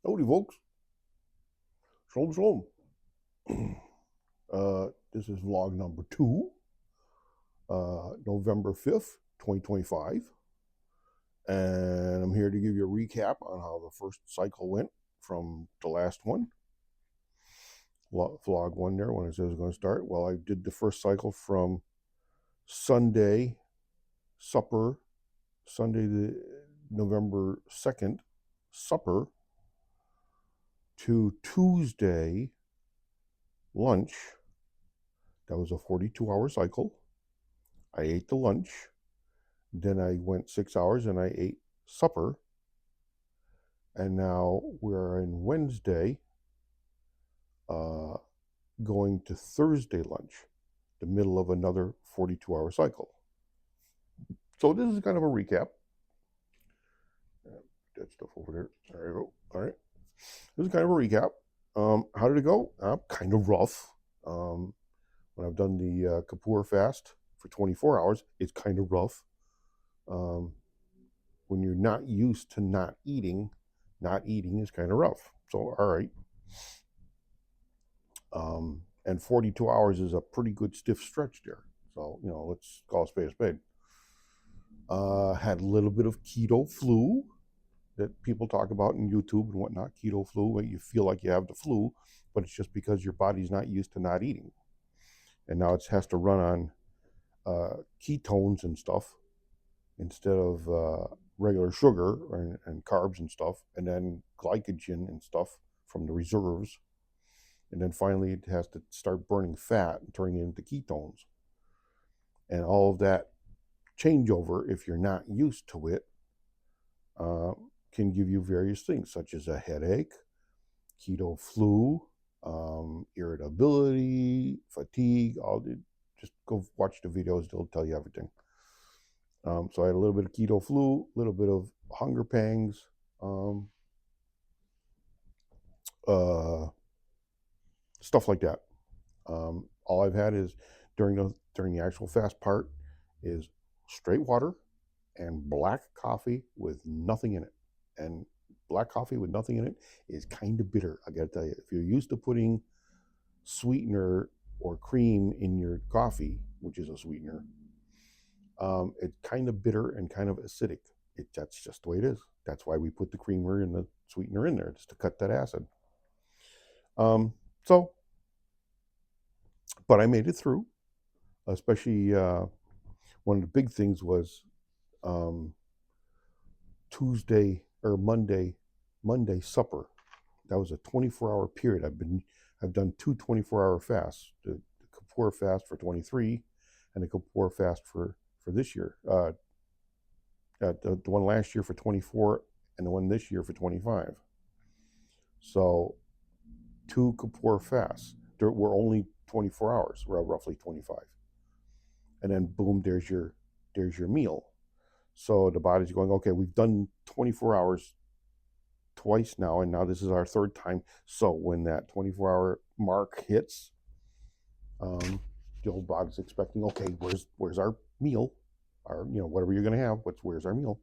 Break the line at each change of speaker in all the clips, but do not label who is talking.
Howdy, folks. Shalom, shalom. This is vlog number 2, November 5th, 2025. And I'm here to give you a recap on how the first cycle went from the last one. Vlog 1 there, when it says it's going to start. Well, I did the first cycle from Sunday supper, Sunday the November 2nd supper, to Tuesday lunch. That was a 42-hour cycle. I ate the lunch. Then I went 6 hours and I ate supper. And now we're in Wednesday, going to Thursday lunch, the middle of another 42-hour cycle. So this is kind of a recap. That stuff over there. There you go. All right. This is kind of a recap. How did it go? Kind of rough. When I've done the Kapoor fast for 24 hours, it's kind of rough. When you're not used to not eating is kind of rough. So, all right. And 42 hours is a pretty good stiff stretch there. So, let's call a spade a spade. Had a little bit of keto flu that people talk about in YouTube and whatnot. Keto flu, where you feel like you have the flu, but it's just because your body's not used to not eating. And now it has to run on ketones and stuff instead of regular sugar and carbs and stuff, and then glycogen and stuff from the reserves. And then finally it has to start burning fat and turning it into ketones. And all of that changeover, if you're not used to it, can give you various things, such as a headache, keto flu, irritability, fatigue. Just go watch the videos; they'll tell you everything. So I had a little bit of keto flu, a little bit of hunger pangs, stuff like that. All I've had is during the actual fast part is straight water and black coffee with nothing in it. And black coffee with nothing in it is kind of bitter. I got to tell you, if you're used to putting sweetener or cream in your coffee, which is a sweetener, it's kind of bitter and kind of acidic. That's just the way it is. That's why we put the creamer and the sweetener in there, just to cut that acid. So, but I made it through. Especially one of the big things was Tuesday or Monday supper. That was a 24-hour period. I've done 2 24-hour fasts: the Kapoor fast for 23, and the Kapoor fast for this year. The one last year for 24, and the one this year for 25. So 2 Kapoor fasts. There were only 24 hours. We're roughly 25, and then boom, there's your meal. So the body's going, okay, we've done 24 hours twice now, and now this is our third time. So when that 24-hour mark hits, the old body's expecting, okay, where's our meal? Our, whatever you're going to have, where's our meal?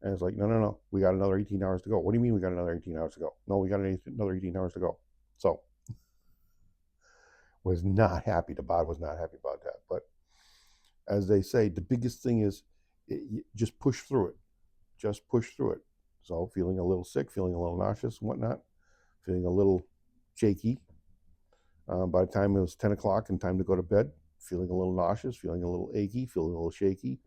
And it's like, no, we got another 18 hours to go. What do you mean we got another 18 hours to go? No, we got another 18 hours to go. So was not happy. The body was not happy about that. But as they say, the biggest thing is just push through it. Just push through it. So feeling a little sick, feeling a little nauseous and whatnot, feeling a little shaky. By the time it was 10 o'clock and time to go to bed, feeling a little nauseous, feeling a little achy, feeling a little shaky.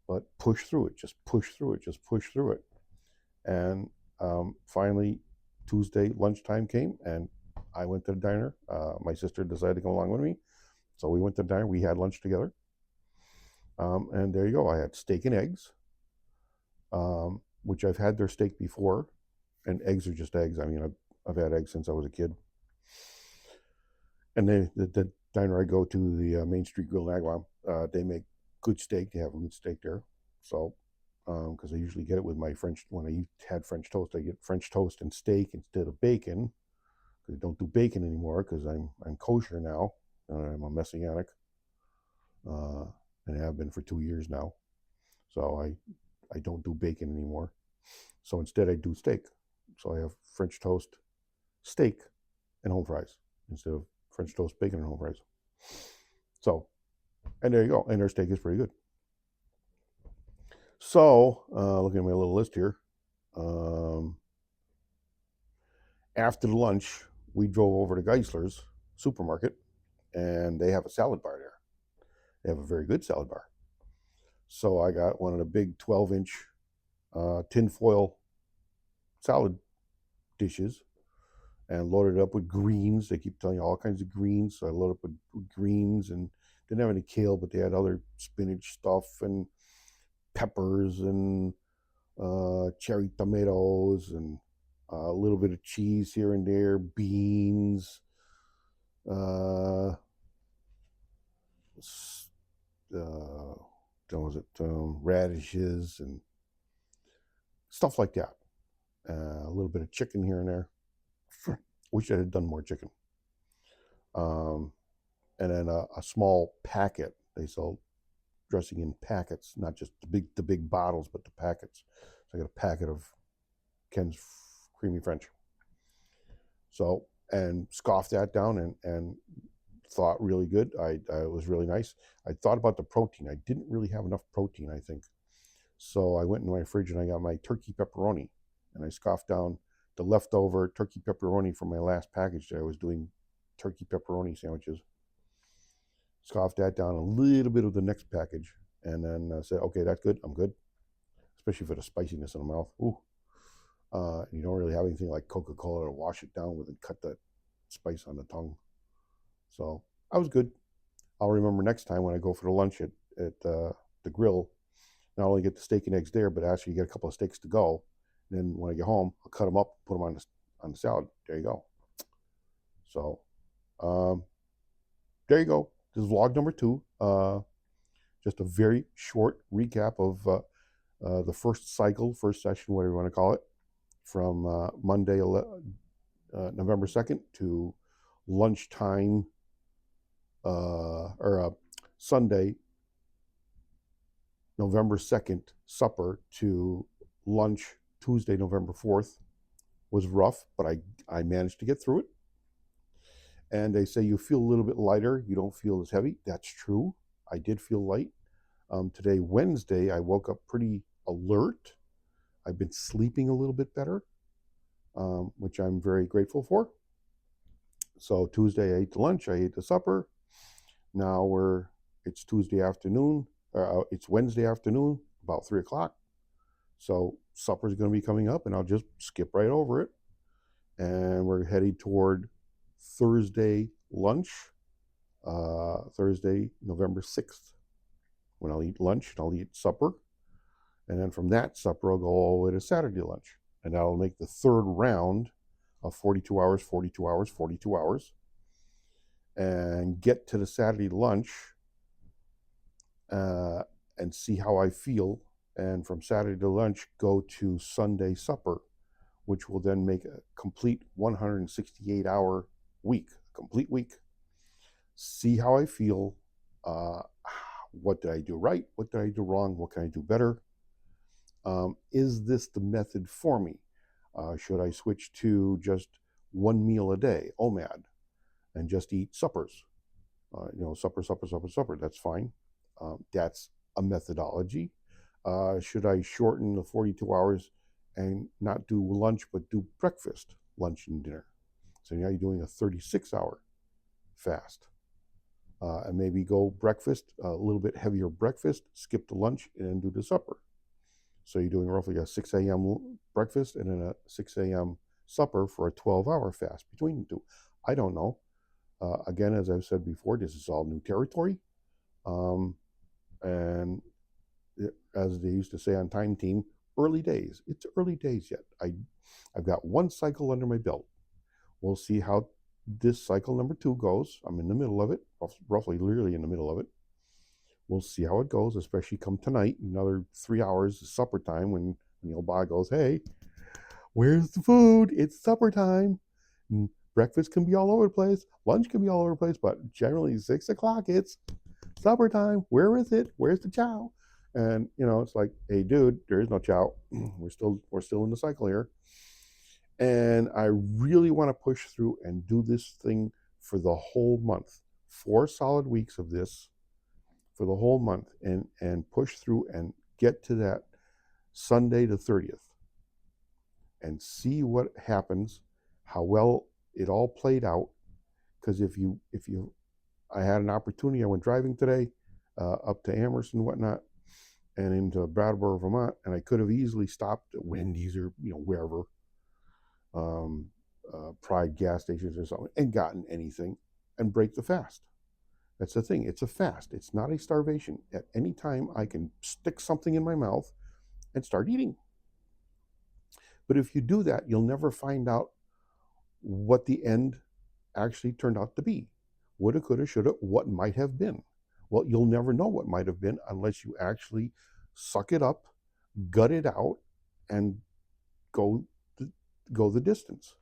But push through it. Just push through it. Just push through it. And finally, Tuesday lunchtime came, and I went to the diner. My sister decided to come along with me. So we went to the diner. We had lunch together. And there you go. I had steak and eggs, which I've had their steak before. And eggs are just eggs. I mean, I've had eggs since I was a kid. And the diner I go to, the Main Street Grill in Agawam, they make good steak. They have a good steak there. So, because I usually get it with my French, when I had French toast, I get French toast and steak instead of bacon. Because I don't do bacon anymore because I'm kosher now. I'm a Messianic, and have been for 2 years now. So I don't do bacon anymore. So instead I do steak. So I have French toast, steak, and home fries instead of French toast, bacon, and home fries. So, and there you go. And their steak is pretty good. So, looking at my little list here, after lunch, we drove over to Geisler's supermarket, and they have a salad bar there. They have a very good salad bar. So I got one of the big 12-inch tinfoil salad dishes and loaded it up with greens. They keep telling you all kinds of greens. So I loaded up with greens, and didn't have any kale, but they had other spinach stuff and peppers and cherry tomatoes and a little bit of cheese here and there, beans, radishes and stuff like that. A little bit of chicken here and there. Wish I had done more chicken. And then a small packet. They sell dressing in packets, not just the big bottles, but the packets. So I got a packet of Ken's Creamy French. So, and scoffed that down and thought really good. It was really nice. I thought about the protein. I didn't really have enough protein, I think. So I went in my fridge and I got my turkey pepperoni, and I scoffed down the leftover turkey pepperoni from my last package that I was doing turkey pepperoni sandwiches. Scoffed that down, a little bit of the next package, and then said, okay, that's good. I'm good. Especially for the spiciness in the mouth. Ooh. You don't really have anything like Coca-Cola to wash it down with and cut that spice on the tongue. So I was good. I'll remember next time when I go for the lunch at the grill, not only get the steak and eggs there, but actually get a couple of steaks to go. And then when I get home, I'll cut them up, put them on the salad. There you go. So there you go. This is vlog number 2. Just a very short recap of the first session, whatever you want to call it, from Monday, November 2nd to lunchtime, Sunday, November 2nd, supper to lunch, Tuesday, November 4th, was rough, but I managed to get through it. And they say you feel a little bit lighter. You don't feel as heavy. That's true. I did feel light. Today, Wednesday, I woke up pretty alert. I've been sleeping a little bit better, which I'm very grateful for. So Tuesday, I ate the lunch. I ate the supper. Now it's Tuesday afternoon. It's Wednesday afternoon, about 3 o'clock. So supper is going to be coming up, and I'll just skip right over it. And we're headed toward Thursday lunch, Thursday, November 6th, when I'll eat lunch and I'll eat supper. And then from that supper, I'll go all the way to Saturday lunch. And that'll make the third round of 42 hours, 42 hours, 42 hours. And get to the Saturday lunch and see how I feel. And from Saturday to lunch, go to Sunday supper, which will then make a complete 168-hour week, complete week. See how I feel. What did I do right? What did I do wrong? What can I do better? Is this the method for me? Should I switch to just one meal a day, OMAD, and just eat suppers? Supper. That's fine. That's a methodology. Should I shorten the 42 hours and not do lunch, but do breakfast, lunch, and dinner? So now you're doing a 36-hour fast. And maybe go breakfast, a little bit heavier breakfast, skip the lunch, and then do the supper. So you're doing roughly a 6 a.m. breakfast and then a 6 a.m. supper for a 12-hour fast between the two. I don't know. Again, as I've said before, this is all new territory. And as they used to say on Time Team, early days. It's early days yet. I've got one cycle under my belt. We'll see how this cycle number 2 goes. I'm in the middle of it, roughly literally in the middle of it. We'll see how it goes, especially come tonight, another 3 hours of supper time, when the old guy goes, hey, where's the food? It's supper time. And breakfast can be all over the place. Lunch can be all over the place, but generally 6 o'clock, it's supper time. Where is it? Where's the chow? And, it's like, hey, dude, there is no chow. We're still in the cycle here. And I really want to push through and do this thing for the whole month. 4 solid weeks of this for the whole month, and push through and get to that Sunday the 30th and see what happens, how well it all played out. Because if you I had an opportunity. I went driving today up to Amherst and whatnot, and into Brattleboro, Vermont, and I could have easily stopped at Wendy's or wherever, um, Pride gas stations or something, and gotten anything and break the fast. That's the thing. It's a fast. It's not a starvation. At any time, I can stick something in my mouth and start eating. But if you do that, you'll never find out what the end actually turned out to be. Woulda, coulda, shoulda, what might have been. Well, you'll never know what might have been unless you actually suck it up, gut it out, and go go the distance.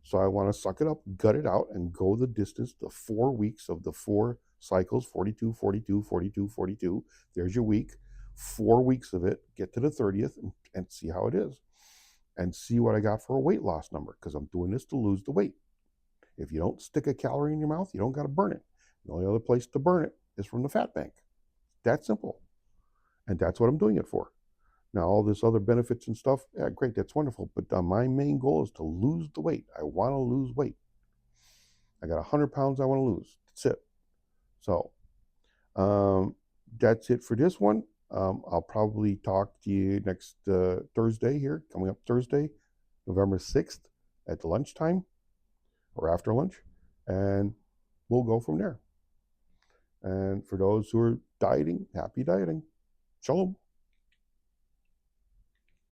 So I want to suck it up, gut it out, and go the distance, the 4 weeks of the 4 cycles, 42, 42, 42, 42. There's your week. 4 weeks of it, get to the 30th and see how it is. And see what I got for a weight loss number, because I'm doing this to lose the weight. If you don't stick a calorie in your mouth, you don't got to burn it. The only other place to burn it is from the fat bank. That simple. And that's what I'm doing it for. Now, all this other benefits and stuff, yeah, great, that's wonderful. But my main goal is to lose the weight. I want to lose weight. I got 100 pounds I want to lose. That's it. So that's it for this one. I'll probably talk to you next Thursday here, coming up Thursday, November 6th at the lunchtime or after lunch, and we'll go from there. And for those who are dieting, happy dieting. Shalom.